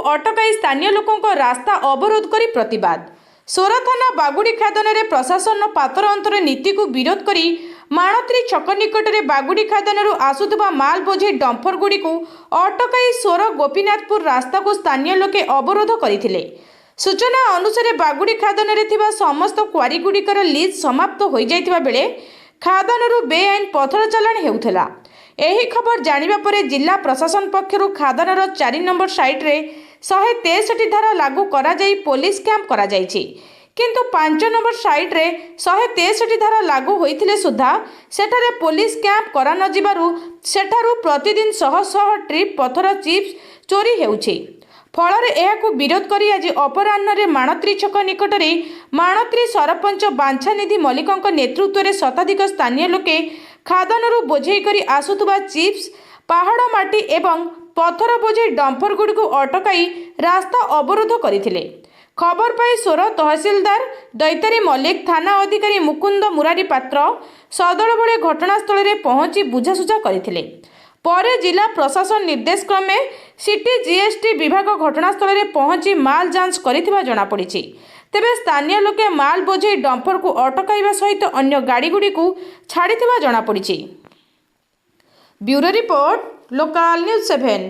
अटकाई स्थानीय लोकों रास्ता अवरोध कर प्रतिवाद। सोरा थाना बागुड़ी खादान में प्रशासन पातर अंतर नीति को विरोध कर माणत्री छक निकट में बागुड़ी खादान आसुवा माल बोझे डंफर गुड़ी को अटकाई सोर गोपीनाथपुर रास्ता को स्थानीय लोके अवरोध करते। सूचना अनुसार बागुड़ी खादान में समस्त क्वारीगुड़िकर लीज समाप्त हो जाइतिबा बेले खादानरू बेआईन पथर चलाण हेउथला। एही खबर जानिबा परे जिला प्रशासन पक्षरु खादानर 4 नंबर साइट रे 163 धारा लागू करा जाई पुलिस कैंप करा जाईछि, किंतु 5 नंबर साइट रे 163 धारा लागू होइथिले सुद्धा सेठारे पुलिस कैंप करा न जिबारु सेठारु प्रतिदिन शह शह ट्रिप पथर चिप्स चोरी हेउछि। फଳରେ ଏହାକୁ ବିରୋଧ କରି ଆଜି ଅପରାହ୍ନରେ ମାଣତ୍ରୀ ଛକ ନିକଟରେ ମାଣତ୍ରୀ ସରପଞ୍ଚ ବାଞ୍ଛାନିଧି ମଲ୍ଲିକଙ୍କ ନେତୃତ୍ୱରେ ଶତାଧିକ ସ୍ଥାନୀୟ ଲୋକେ ଖାଦାନରୁ ବୋଝେଇ କରି ଆସୁଥିବା ଚିପ୍ସ, ପାହାଡ଼ ମାଟି ଏବଂ ପଥର ବୋଝେଇ ଡମ୍ପରଗୁଡ଼ିକୁ ଅଟକାଇ ରାସ୍ତା ଅବରୋଧ କରିଥିଲେ। ଖବର ପାଇ ସୋର ତହସିଲଦାର ଦୈତାରୀ ମଲ୍ଲିକ, ଥାନା ଅଧିକାରୀ ମୁକୁନ୍ଦ ମୁରାରୀ ପାତ୍ର ସଦଳବଳେ ଘଟଣାସ୍ଥଳରେ ପହଞ୍ଚି ବୁଝାସୁଝା କରିଥିଲେ। ପରେ जिला प्रशासन निर्देश क्रमे सिटी जीएसटी विभाग घटनास्थल में पहुंची माल जांच करिथिबा जणा पड़िछि। तेबे स्थानीय लोके माल बोझे डंपर को अटकाइबा सहित अन्य गाड़ी गुड़ी को छाड़िथिबा जणा पड़िछि। Bureau report, local news 7।